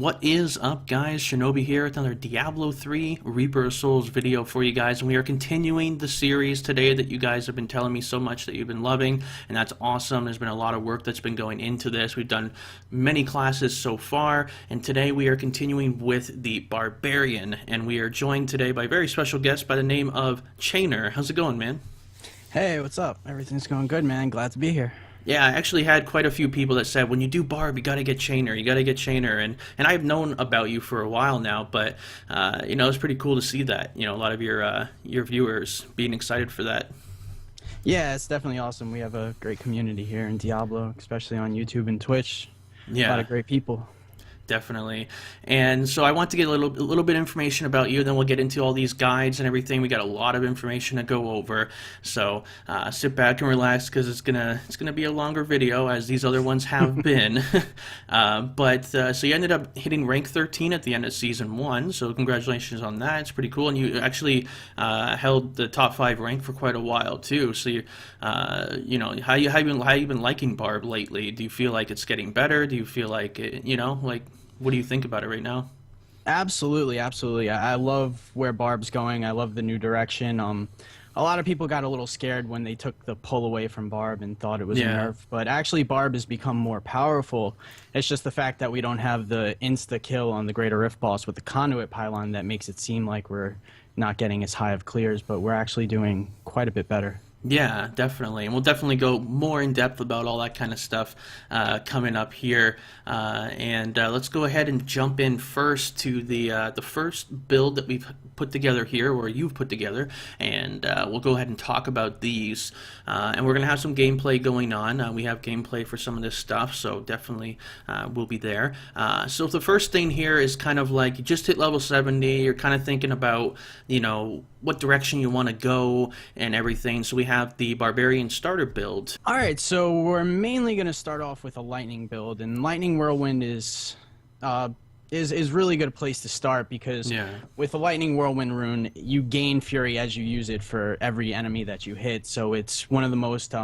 What is up, guys? Shinobi here with another Diablo 3 Reaper of Souls video for you guys, and we are continuing the series today that you guys have been telling me so much that you've been loving, and that's awesome. There's been a lot of work that's been going into this. We've done many classes so far, and today we are continuing with the Barbarian, and we are joined today by a very special guest by the name of Chainer. How's it going, man? Hey, what's up? Everything's going good, man. Glad to be here. Yeah, I actually had quite a few people that said, when you do Barb, you gotta get Chainer, and I've known about you for a while now, but, it's pretty cool to see that, a lot of your viewers being excited for that. Yeah, it's definitely awesome. We have a great community here in Diablo, especially on YouTube and Twitch. Yeah. A lot of great people. Definitely. And so I want to get a little bit of information about you, then we'll get into all these guides and everything. We got a lot of information to go over, so sit back and relax, because it's gonna be a longer video, as these other ones have been. So you ended up hitting rank 13 at the end of season 1, so congratulations on that. It's pretty cool, and you actually held the top 5 rank for quite a while too. So how you been liking Barb lately? Do you feel like it's getting better? Do you feel like what do you think about it right now? Absolutely, absolutely. I love where Barb's going. I love the new direction. A lot of people got a little scared when they took the pull away from Barb and thought it was a nerf, but actually Barb has become more powerful. It's just the fact that we don't have the insta-kill on the Greater Rift boss with the Conduit pylon that makes it seem like we're not getting as high of clears, but we're actually doing quite a bit better. Yeah, definitely, and we'll definitely go more in depth about all that kind of stuff coming up here. Let's go ahead and jump in first to the first build that we've put together here, or you've put together, and we'll go ahead and talk about these. And we're gonna have some gameplay going on. We have gameplay for some of this stuff, so definitely we'll be there. So the first thing here is kind of like you just hit level 70. You're kind of thinking about what direction you want to go and everything. So we have the Barbarian starter build. All right, so we're mainly going to start off with a Lightning build, and Lightning Whirlwind is really good place to start, because with the Lightning Whirlwind rune, you gain Fury as you use it for every enemy that you hit. So it's one of the most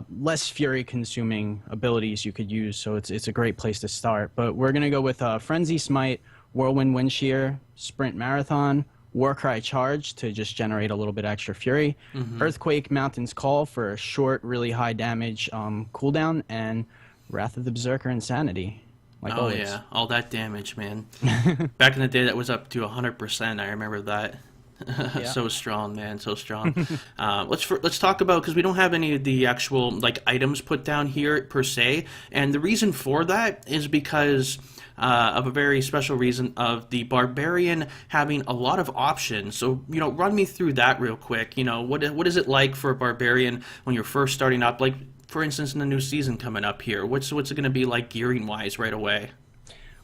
less Fury consuming abilities you could use. So it's a great place to start. But we're going to go with Frenzy Smite, Whirlwind Wind Shear, Sprint Marathon, Warcry Charge to just generate a little bit extra fury, Earthquake Mountain's Call for a short, really high damage cooldown, and Wrath of the Berserker Insanity. Like always. Yeah, all that damage, man. Back in the day, that was up to 100%. I remember that. So strong, man, so strong. Let's talk about, because we don't have any of the actual items put down here per se, and the reason for that is because of a very special reason of the Barbarian having a lot of options. So run me through that real quick. What is it like for a Barbarian when you're first starting up? Like, for instance, in the new season coming up here, what's it going to be like gearing wise right away?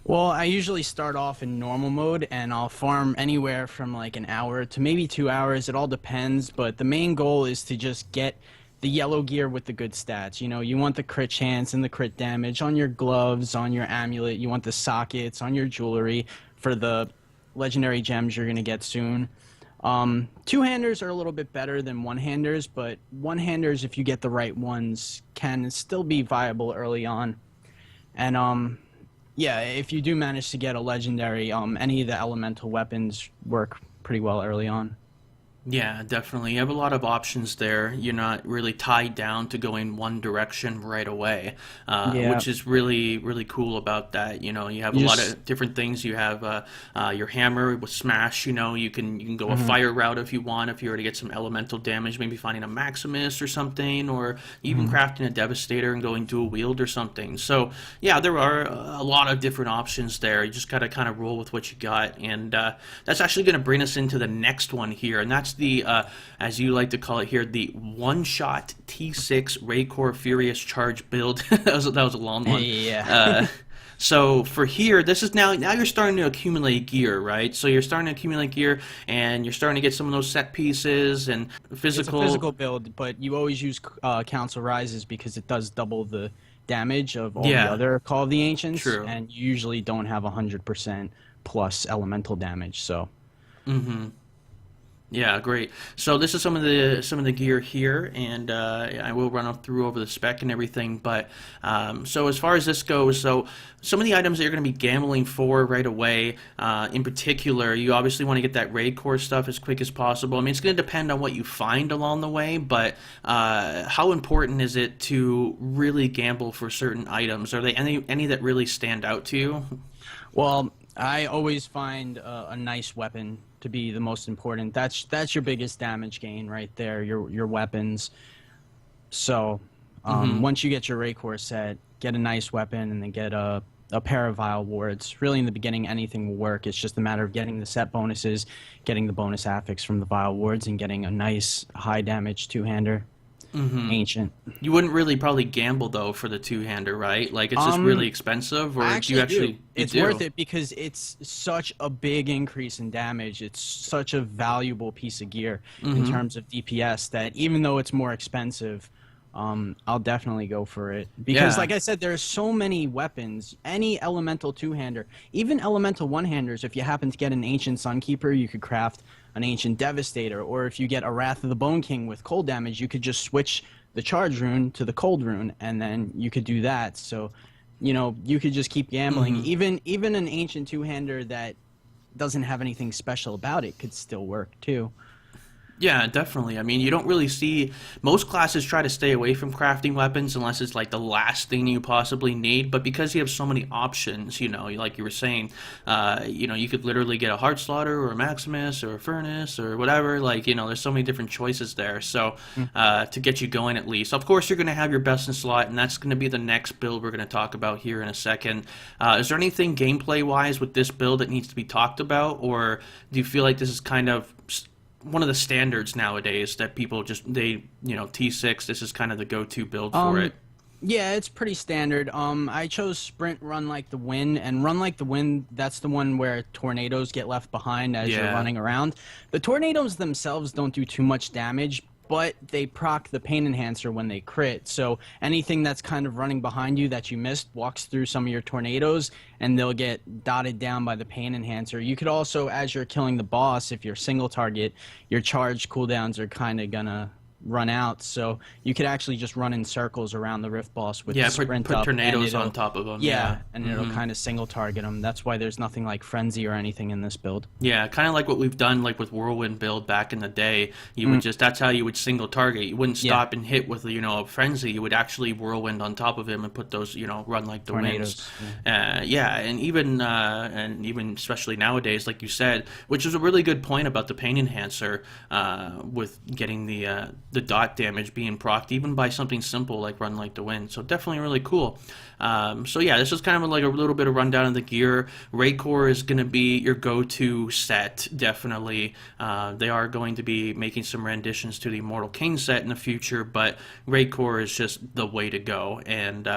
Well, I usually start off in normal mode, and I'll farm anywhere from like an hour to maybe 2 hours. It all depends, but the main goal is to just get the yellow gear with the good stats. You want the crit chance and the crit damage on your gloves, on your amulet. You want the sockets on your jewelry for the legendary gems you're going to get soon. Two-handers are a little bit better than one-handers, but one-handers, if you get the right ones, can still be viable early on. And yeah, if you do manage to get a legendary, any of the elemental weapons work pretty well early on. Yeah, definitely. You have a lot of options there. You're not really tied down to going one direction right away, which is really, really cool about that. You have a lot of different things. You have your hammer with smash. You can go a fire route if you want. If you already get some elemental damage, maybe finding a Maximus or something, or even crafting a Devastator and going dual wield or something. So yeah, there are a lot of different options there. You just gotta kind of roll with what you got, and that's actually going to bring us into the next one here, and that's the as you like to call it here, the one-shot T6 Raycore Furious Charge build. that was a long one. Yeah. So for here, this is now you're starting to accumulate gear, right? So you're starting to accumulate gear, and you're starting to get some of those set pieces and physical. It's a physical build, but you always use Council Rises because it does double the damage of all the other Call of the Ancients. True. And you usually don't have 100% plus elemental damage, so. Yeah, great. So this is some of the gear here, and I will run up through over the spec and everything. But so as far as this goes, so some of the items that you're going to be gambling for right away, in particular, you obviously want to get that raid core stuff as quick as possible. I mean, it's going to depend on what you find along the way, but how important is it to really gamble for certain items? Are there any that really stand out to you? Well, I always find a nice weapon to be the most important. That's your biggest damage gain right there. Your weapons. So once you get your Raycore set, get a nice weapon, and then get a pair of Vile Wards. Really, in the beginning, anything will work. It's just a matter of getting the set bonuses, getting the bonus affix from the Vile Wards, and getting a nice high damage two-hander. Ancient. You wouldn't really probably gamble though for the two-hander, right? Like it's just really expensive, or do you actually? It's worth it because it's such a big increase in damage. It's such a valuable piece of gear in terms of DPS that even though it's more expensive, I'll definitely go for it because, like I said, there's so many weapons. Any elemental two-hander, even elemental one-handers. If you happen to get an ancient Sunkeeper, you could craft an ancient Devastator, or if you get a Wrath of the Bone King with cold damage, you could just switch the charge rune to the cold rune, and then you could do that. So, you know, you could just keep gambling. Even an ancient two-hander that doesn't have anything special about it could still work too. Yeah, definitely. I mean, you don't really see most classes try to stay away from crafting weapons unless it's like the last thing you possibly need. But because you have so many options, you know, like you were saying, you know, you could literally get a Heart Slaughter or a Maximus or a Furnace or whatever. Like, you know, there's so many different choices there. So to get you going at least, of course, you're going to have your best in slot, and that's going to be the next build we're going to talk about here in a second. Is there anything gameplay wise with this build that needs to be talked about, or do you feel like this is kind of one of the standards nowadays that people just you know, T6, this is kind of the go-to build for it? Yeah, it's pretty standard. I chose Sprint, Run Like the Wind, and Run Like the Wind, that's the one where tornadoes get left behind as you're running around. The tornadoes themselves don't do too much damage, but they proc the Pain Enhancer when they crit. So anything that's kind of running behind you that you missed walks through some of your tornadoes, and they'll get dotted down by the Pain Enhancer. You could also, as you're killing the boss, if you're single target, your charge cooldowns are kind of gonna run out, so you could actually just run in circles around the Rift boss with the sprint put up, tornadoes on top of them. And it'll kind of single target them. That's why there's nothing like Frenzy or anything in this build. Yeah, kind of like what we've done like with Whirlwind build back in the day. You would just, that's how you would single target. You wouldn't stop and hit with, you know, a Frenzy. You would actually Whirlwind on top of him and put those, you know, Run Like the Winds. And even especially nowadays, like you said, which is a really good point about the Pain Enhancer, with getting the dot damage being procced even by something simple like Run Like the Wind. So definitely really cool. So yeah, this is kind of like a little bit of rundown of the gear. Raycore is going to be your go-to set, definitely. They are going to be making some renditions to the Immortal King set in the future, but Raycore is just the way to go. And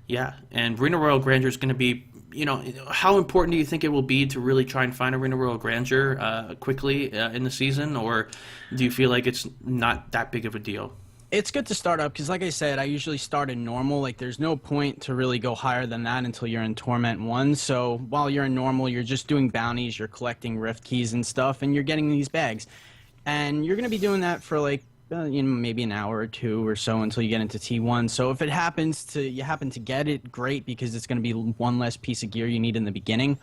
yeah, and Arena Royal Grandeur is going to be, you know, how important do you think it will be to really try and find Arena Royal Grandeur quickly in the season, or do you feel like it's not that big of a deal? It's good to start up because, like I said, I usually start in normal. Like, there's no point to really go higher than that until you're in Torment 1. So while you're in normal, you're just doing bounties, you're collecting Rift Keys and stuff, and you're getting these bags. And you're going to be doing that for, like, you know, maybe an hour or two or so until you get into T1. So if it happens to, you happen to get it, great, because it's going to be one less piece of gear you need in the beginning.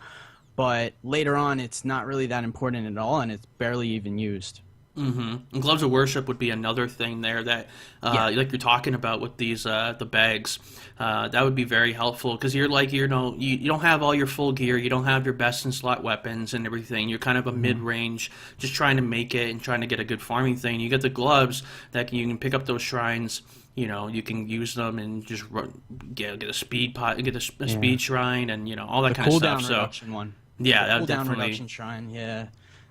But later on, it's not really that important at all, and it's barely even used. And Gloves of Worship would be another thing there that, like you're talking about with these the bags, that would be very helpful because you're like, you know, you don't have all your full gear, you don't have your best in slot weapons and everything. You're kind of a mid-range, just trying to make it and trying to get a good farming thing. You get the gloves that you can pick up those shrines. You know, you can use them and just get a speed pot, get a speed shrine, and you know all that kind of stuff. Cooldown reduction one. Yeah, that cooldown definitely reduction shrine. Yeah,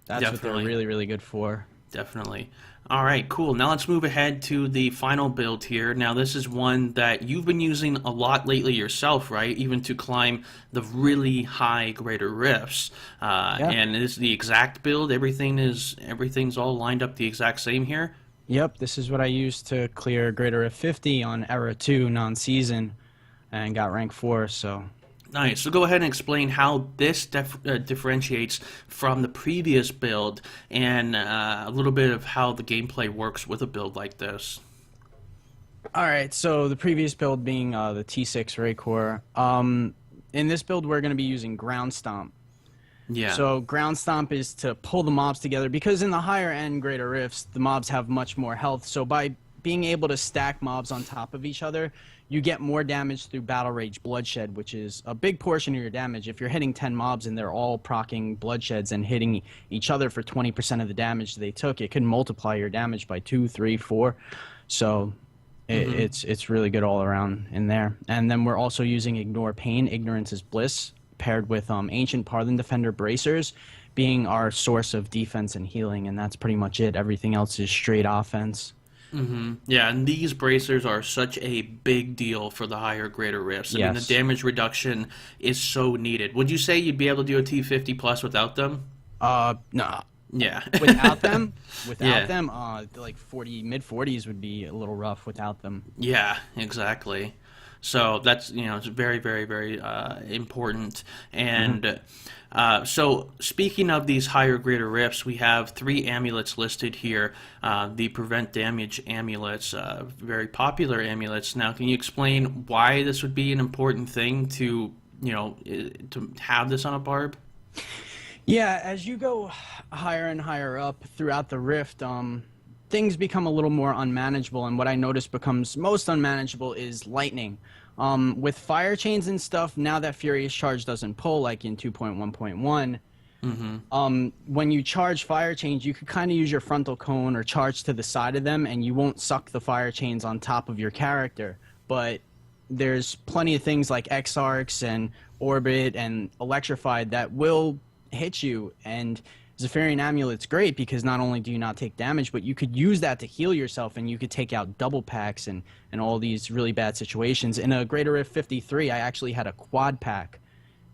that's what they're really, really good for. Definitely. All right, cool. Now let's move ahead to the final build here. Now this is one that you've been using a lot lately yourself, right? Even to climb the really high greater rifts. And it's the exact build. Everything's all lined up the exact same here. Yep, this is what I used to clear greater rift 50 on Era 2 non-season and got rank 4, so... Nice. So go ahead and explain how this differentiates from the previous build, and a little bit of how the gameplay works with a build like this. All right, so the previous build being the T6 Raycore. In this build, we're going to be using Ground Stomp. Yeah. So Ground Stomp is to pull the mobs together, because in the higher end Greater Rifts, the mobs have much more health. So by being able to stack mobs on top of each other, you get more damage through Battle Rage Bloodshed, which is a big portion of your damage. If you're hitting 10 mobs and they're all proccing Bloodsheds and hitting each other for 20% of the damage they took, it can multiply your damage by 2, 3, 4. So it's really good all around in there. And then we're also using Ignore Pain, Ignorance is Bliss, paired with Ancient Parlin Defender Bracers being our source of defense and healing, and that's pretty much it. Everything else is straight offense. Yeah, and these bracers are such a big deal for the higher Greater Rifts. I mean, the damage reduction is so needed. Would you say you'd be able to do a T50 plus without them? No. Yeah. Without them, like mid 40s would be a little rough without them. Yeah, exactly. So that's, it's very, very, very important. And so speaking of these higher Greater Rifts, we have 3 amulets listed here. The Prevent Damage amulets, very popular amulets. Now, can you explain why this would be an important thing to have this on a barb? Yeah, as you go higher and higher up throughout the rift, things become a little more unmanageable, and what I notice becomes most unmanageable is lightning. With fire chains and stuff, now that Furious Charge doesn't pull like in 2.1.1, when you charge fire chains, you could kind of use your frontal cone or charge to the side of them, and you won't suck the fire chains on top of your character. But there's plenty of things like X-Arcs and Orbit and Electrified that will hit you, and Zephyrian Amulet's great because not only do you not take damage, but you could use that to heal yourself, and you could take out double packs and all these really bad situations. In a Greater Rift 53, I actually had a quad pack,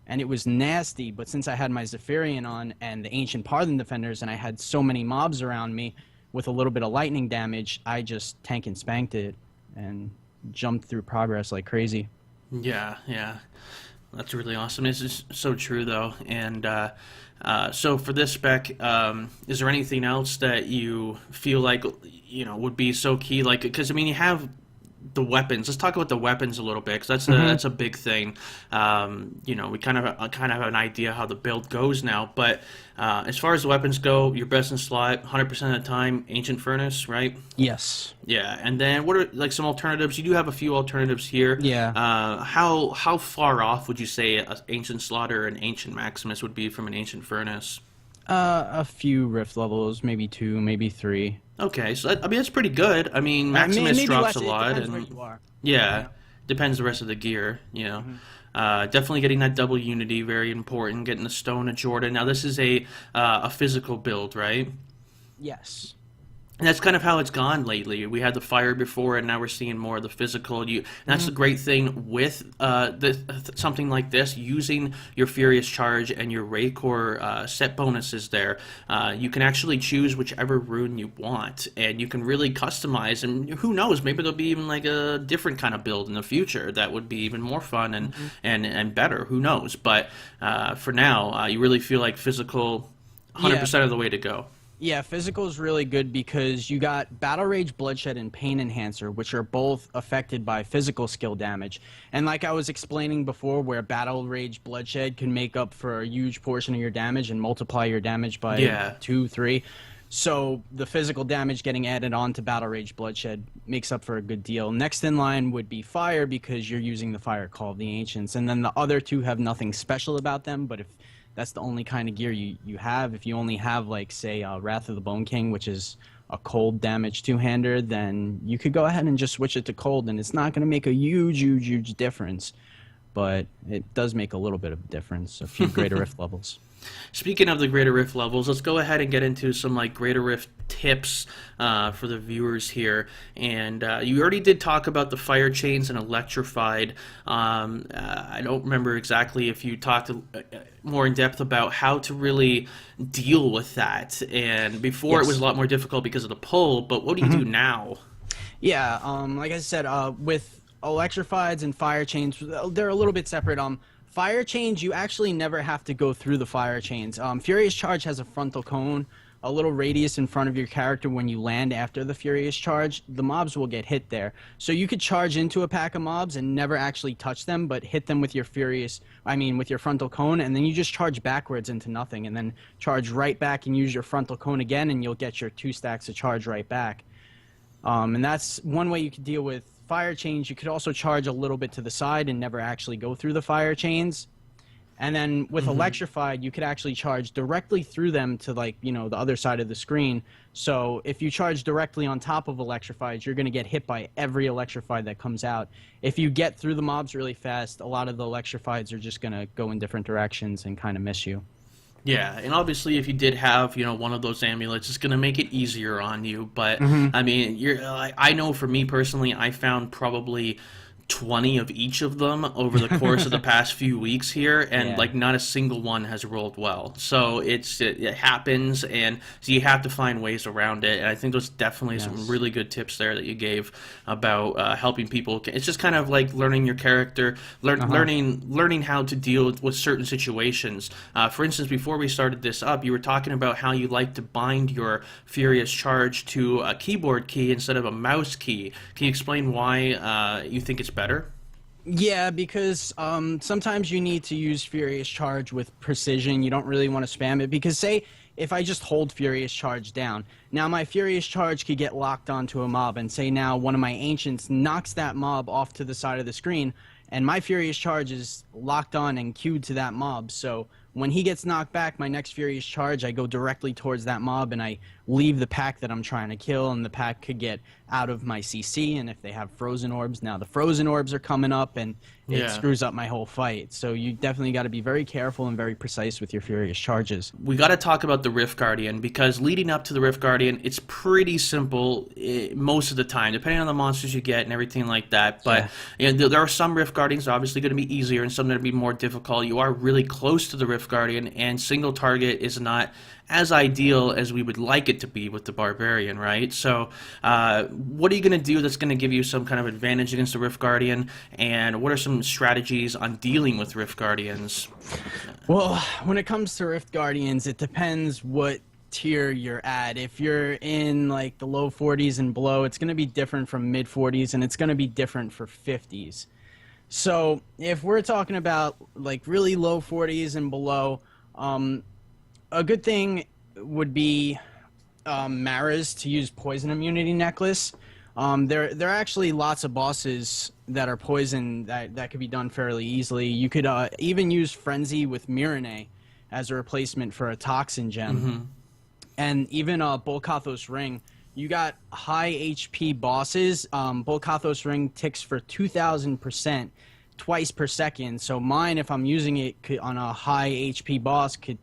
and it was nasty, but since I had my Zephyrian on and the Ancient Parlin Defenders, and I had so many mobs around me with a little bit of lightning damage, I just tank and spanked it and jumped through progress like crazy. Yeah, yeah. That's really awesome. This is so true, though. And so for this spec, is there anything else that you feel like would be so key? Like, because I mean, you have the weapons. Let's talk about the weapons a little bit, because that's a big thing. We kind of have an idea how the build goes now. But as far as the weapons go, your best in slot, 100% of the time, Ancient Furnace, right? Yes. Yeah, and then what are like some alternatives? You do have a few alternatives here. Yeah. How far off would you say an Ancient Slaughter and Ancient Maximus would be from an Ancient Furnace? A few rift levels, maybe 2, maybe 3. Okay, so that's pretty good. I mean, Maximus drops a lot, depends where you are. Yeah, depends the rest of the gear. Definitely getting that double unity, very important. Getting the Stone of Jordan. Now this is a physical build, right? Yes. And that's kind of how it's gone lately. We had the fire before, and now we're seeing more of the physical. That's the great thing with something like this, using your Furious Charge and your Raycore set bonuses there. You can actually choose whichever rune you want, and you can really customize. And who knows, maybe there'll be even like a different kind of build in the future that would be even more fun and better. Who knows? But for now, you really feel like physical 100% of the way to go. Yeah, physical is really good because you got Battle Rage, Bloodshed, and Pain Enhancer, which are both affected by physical skill damage. And like I was explaining before, where Battle Rage, Bloodshed can make up for a huge portion of your damage and multiply your damage by 2, 3. So the physical damage getting added on to Battle Rage, Bloodshed makes up for a good deal. Next in line would be Fire, because you're using the Fire Call of the Ancients. And then the other two have nothing special about them, but if that's the only kind of gear you have. If you only have, like, say, Wrath of the Bone King, which is a cold damage two-hander, then you could go ahead and just switch it to cold, and it's not going to make a huge difference. But it does make a little bit of a difference, a few Greater Rift levels. Speaking of the Greater Rift levels, let's go ahead and get into some Greater Rift tips for the viewers here. And you already did talk about the fire chains and electrified. I don't remember exactly if you talked more in depth about how to really deal with that. And before it was a lot more difficult because of the pull, but what do you do now? Yeah, like I said, with electrifieds and fire chains, they're a little bit separate. Fire chains, you actually never have to go through the fire chains. Furious Charge has a frontal cone, a little radius in front of your character when you land after the Furious Charge. The mobs will get hit there. So you could charge into a pack of mobs and never actually touch them, but hit them with your with your frontal cone, and then you just charge backwards into nothing, and then charge right back and use your frontal cone again, and you'll get your 2 stacks of charge right back. And that's one way you could deal with fire chains. You could also charge a little bit to the side and never actually go through the fire chains. And then with Electrified, you could actually charge directly through them to, like, you know, the other side of the screen. So if you charge directly on top of Electrified, you're going to get hit by every Electrified that comes out. If you get through the mobs really fast, a lot of the Electrifieds are just going to go in different directions and kind of miss you. Yeah, and obviously if you did have, you know, one of those amulets, it's going to make it easier on you. But, I mean, I know for me personally, I found probably 20 of each of them over the course of the past few weeks here, and like not a single one has rolled well. So it happens, and so you have to find ways around it. And I think there's definitely some really good tips there that you gave about helping people. It's just kind of like learning your character, learning how to deal with certain situations. For instance, before we started this up, you were talking about how you like to bind your Furious Charge to a keyboard key instead of a mouse key. Can you explain why you think it's better? Yeah, because sometimes you need to use Furious Charge with precision. You don't really want to spam it, because say if I just hold Furious Charge down, now my Furious Charge could get locked onto a mob, and say now one of my Ancients knocks that mob off to the side of the screen, and my Furious Charge is locked on and queued to that mob. So when he gets knocked back, my next Furious Charge, I go directly towards that mob, and I leave the pack that I'm trying to kill, and the pack could get out of my CC, and if they have frozen orbs, now the frozen orbs are coming up, and it screws up my whole fight. So you definitely got to be very careful and very precise with your Furious Charges. We got to talk about the Riff Guardian, because leading up to the Riff Guardian, it's pretty simple most of the time, depending on the monsters you get and everything like that. But you know, there are some Riff Guardians obviously going to be easier and some that are going to be more difficult. You are really close to the Riff Guardian, and single target is not as ideal as we would like it to be with the Barbarian, right? So what are you going to do that's going to give you some kind of advantage against the Riff Guardian, and what are some strategies on dealing with Riff Guardians? Well, when it comes to Rift Guardians, it depends what tier you're at. If you're in like the low 40s and below, it's going to be different from mid 40s, and it's going to be different for 50s. So if we're talking about like really low 40s and below, a good thing would be Mara's to use Poison Immunity Necklace. There are actually lots of bosses that are poison that could be done fairly easily. You could even use Frenzy with Mirane as a replacement for a Toxin Gem. And even Bolkathos Ring. You got high HP bosses. Bolkathos Ring ticks for 2,000% twice per second. So mine, if I'm using it on a high HP boss, could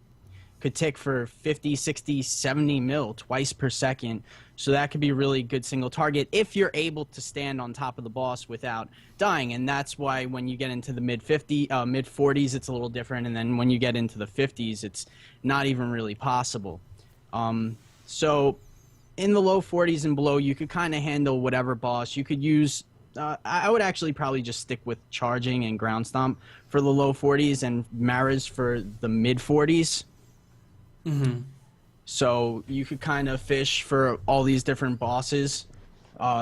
tick for 50, 60, 70 mil twice per second. So that could be really good single target if you're able to stand on top of the boss without dying. And that's why when you get into the mid 40s, it's a little different. And then when you get into the 50s, it's not even really possible. So in the low 40s and below, you could kind of handle whatever boss. You could use, I would actually probably just stick with Charging and Ground Stomp for the low 40s and Mara's for the mid 40s. So you could kind of fish for all these different bosses,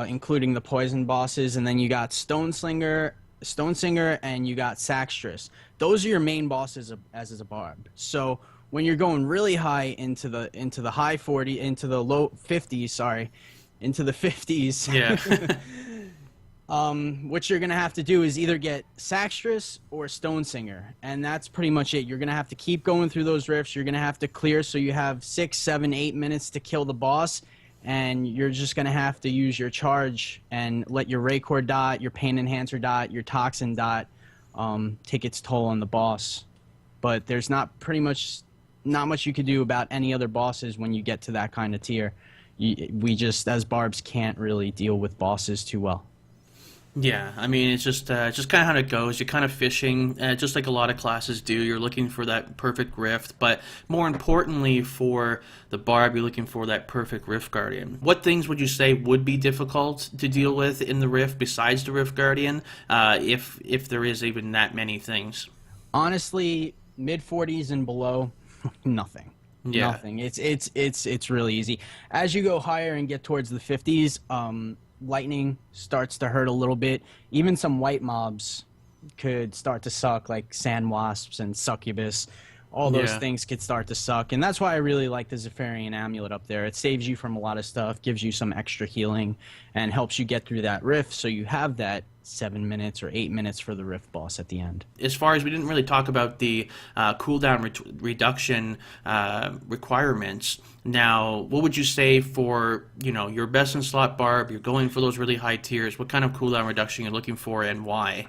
including the poison bosses, and then you got Stone Singer, and you got Saxtress. Those are your main bosses as a barb. So when you're going really high into the high 40, into the low 50s, sorry, into the 50s. Yeah. What you're going to have to do is either get Saxtress or Stone Singer, and that's pretty much it. You're going to have to keep going through those rifts. You're going to have to clear so you have 6, 7, 8 minutes to kill the boss, and you're just going to have to use your charge and let your Raycore dot, your Pain Enhancer dot, your Toxin dot take its toll on the boss. But there's not much you could do about any other bosses when you get to that kind of tier. We just, as barbs, can't really deal with bosses too well. Yeah, I mean, it's just kind of how it goes. You're kind of fishing, just like a lot of classes do. You're looking for that perfect rift, but more importantly for the barb, you're looking for that perfect Rift Guardian. What things would you say would be difficult to deal with in the rift besides the Rift Guardian, if there is even that many things? Honestly, mid 40s and below, nothing. Yeah. Nothing. It's really easy. As you go higher and get towards the 50s, lightning starts to hurt a little bit. Even some white mobs could start to suck, like sand wasps and succubus. All those Yeah. things could start to suck, and that's why I really like the Zephyrian Amulet up there. It saves you from a lot of stuff, gives you some extra healing, and helps you get through that rift, so you have that 7 minutes or 8 minutes for the rift boss at the end. As far as we didn't really talk about the cooldown reduction requirements. Now, what would you say for, you know, your best in slot barb? You're going for those really high tiers. What kind of cooldown reduction you're looking for, and why?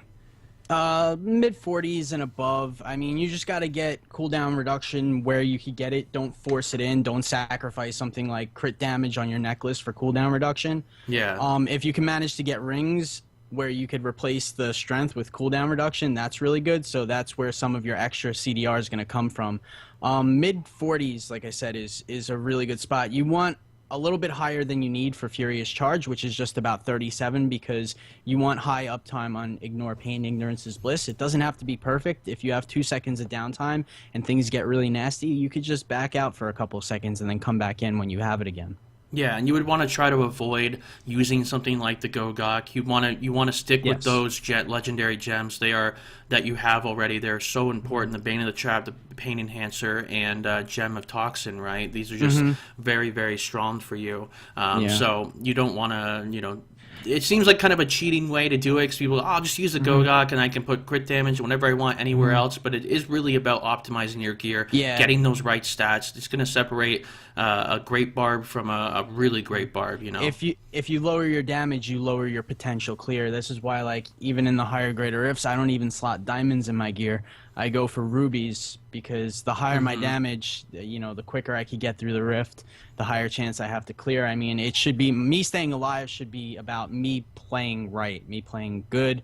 Mid 40s and above. I mean, you just got to get cooldown reduction where you can get it. Don't force it in. Don't sacrifice something like crit damage on your necklace for cooldown reduction. Yeah. If you can manage to get rings where you could replace the strength with cooldown reduction, that's really good. So that's where some of your extra CDR is going to come from. Mid 40s, like I said, is a really good spot. You want a little bit higher than you need for Furious Charge, which is just about 37, because you want high uptime on Ignore Pain, Ignorance is Bliss. It doesn't have to be perfect. If you have 2 seconds of downtime and things get really nasty, you could just back out for a couple of seconds and then come back in when you have it again. Yeah, and you would want to try to avoid using something like the Gogok. You want to stick with those legendary gems. They are that you have already. They're so important. The Bane of the Trap, the Pain Enhancer, and Gem of Toxin. Right? These are just very, very strong for you. So you don't want to, you know. It seems like kind of a cheating way to do it, because people, I'll just use the Gogok and I can put crit damage whenever I want anywhere else, but it is really about optimizing your gear, getting those right stats. It's going to separate a great barb from a really great barb, you know. If you lower your damage, you lower your potential clear. This is why, like, even in the higher grade rifts, I don't even slot diamonds in my gear. I go for rubies, because the higher my damage, you know, the quicker I could get through the rift, the higher chance I have to clear. I mean, it should be, me staying alive should be about me playing right, me playing good,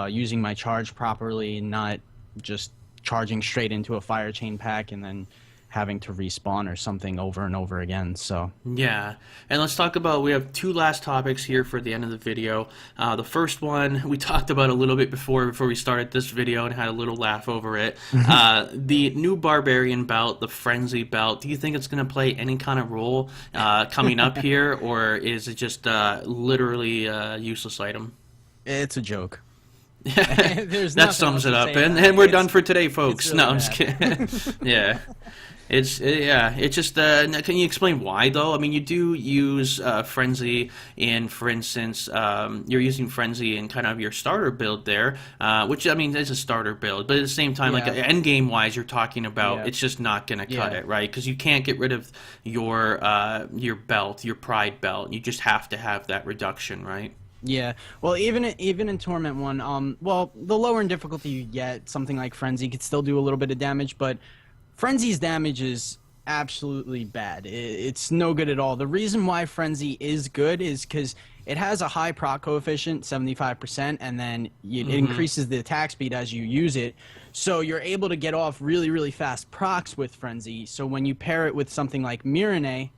using my charge properly, not just charging straight into a fire chain pack and then having to respawn or something over and over again. So yeah, and let's talk about, we have 2 last topics here for the end of the video. The first one we talked about a little bit before we started this video and had a little laugh over it. The new Barbarian belt, the Frenzy belt, do you think it's going to play any kind of role coming up here, or is it just literally a useless item? It's a joke. That sums it up, and we're done for today, folks. Really I'm just kidding. Yeah. It's just can you explain why, though? I mean, you do use Frenzy in, for instance, you're using Frenzy in kind of your starter build there, which, I mean, is a starter build, but at the same time, like end game wise, you're talking about it's just not gonna cut it, right? Because you can't get rid of your belt, your Pride belt. You just have to have that reduction, right? Yeah, well, even in Torment 1, well, the lower in difficulty you get, something like Frenzy could still do a little bit of damage, but Frenzy's damage is absolutely bad. It's no good at all. The reason why Frenzy is good is because it has a high proc coefficient, 75%, and then it increases the attack speed as you use it. So you're able to get off really, really fast procs with Frenzy. So when you pair it with something like Mirene,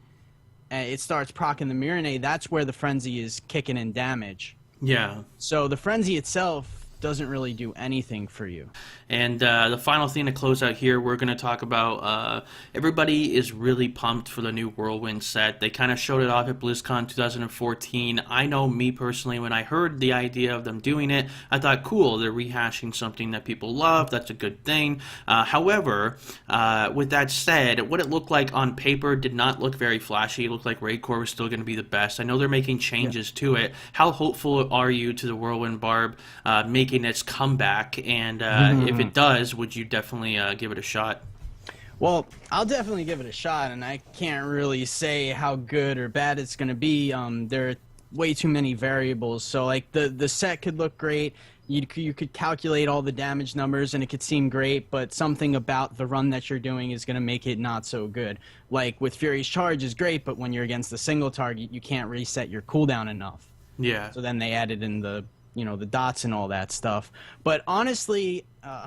it starts proccing the Mirene, that's where the Frenzy is kicking in damage. Yeah. So the Frenzy itself doesn't really do anything for you. And the final thing to close out here, we're going to talk about everybody is really pumped for the new Whirlwind set. They kind of showed it off at BlizzCon 2014. I know, me personally, when I heard the idea of them doing it, I thought, cool, they're rehashing something that people love. That's a good thing. However, with that said, what it looked like on paper did not look very flashy. It looked like Raid Core was still going to be the best. I know they're making changes to it. How hopeful are you to the Whirlwind Barb making its comeback? And if it does, would you definitely give it a shot? Well, I'll definitely give it a shot, and I can't really say how good or bad it's going to be. There are way too many variables. So, like, the set could look great. You could calculate all the damage numbers, and it could seem great, but something about the run that you're doing is going to make it not so good. Like, with Furious Charge is great, but when you're against a single target, you can't reset your cooldown enough. Yeah. So then they added in the dots and all that stuff. But honestly,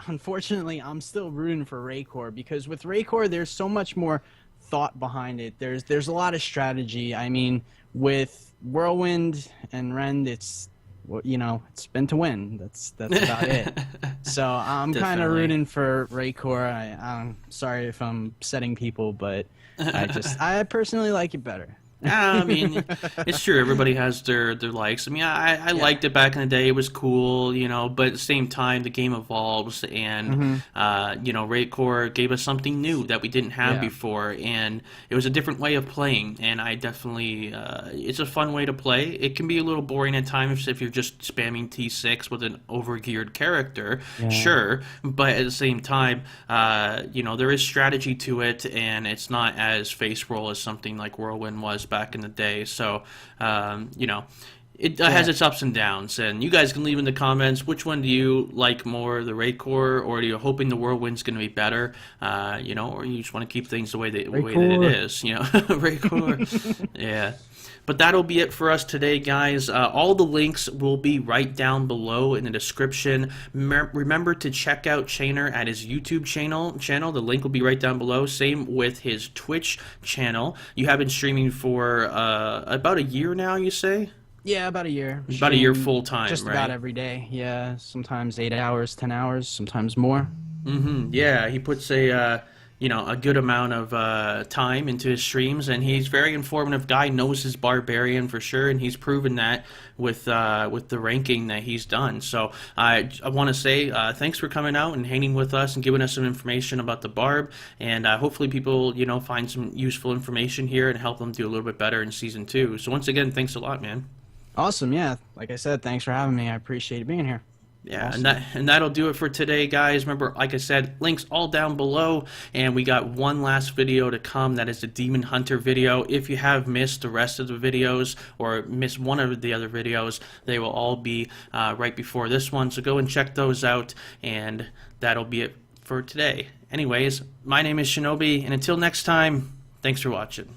unfortunately, I'm still rooting for Raycore, because with Raycore, there's so much more thought behind it. There's a lot of strategy. I mean, with Whirlwind and Rend, it's it's been to win. That's about it. So I'm kind of rooting for Raycore. I'm sorry if I'm upsetting people, but I personally like it better. I mean, it's true. Everybody has their likes. I mean, I liked it back in the day. It was cool, but at the same time, the game evolves, and Raycore gave us something new that we didn't have before, and it was a different way of playing. And I definitely, it's a fun way to play. It can be a little boring at times if you're just spamming T6 with an overgeared character, sure. But at the same time, there is strategy to it, and it's not as face roll as something like Whirlwind was back in the day. So, it has its ups and downs, and you guys can leave in the comments which one do you like more, the Raycore, or are you hoping the Whirlwind's going to be better, or you just want to keep things the way that it is, Raycore. Yeah. But that'll be it for us today, guys. All the links will be right down below in the description. Remember to check out Chainer at his YouTube channel. The link will be right down below. Same with his Twitch channel. You have been streaming for about a year now, you say? Yeah, about a year. About a year full time, just right? About every day. Yeah, sometimes 8 hours, 10 hours, sometimes more. Yeah, he puts a good amount of time into his streams, and he's a very informative guy, knows his Barbarian for sure, and he's proven that with the ranking that he's done. So I want to say thanks for coming out and hanging with us and giving us some information about the Barb, and hopefully people, find some useful information here and help them do a little bit better in Season 2. So once again, thanks a lot, man. Awesome, yeah. Like I said, thanks for having me. I appreciate being here. Yeah, awesome. and that'll do it for today, guys. Remember, like I said, links all down below, and we got one last video to come. That is the Demon Hunter video. If you have missed the rest of the videos or missed one of the other videos, they will all be right before this one. So go and check those out, and that'll be it for today. Anyways, my name is Shinobi, and until next time, thanks for watching.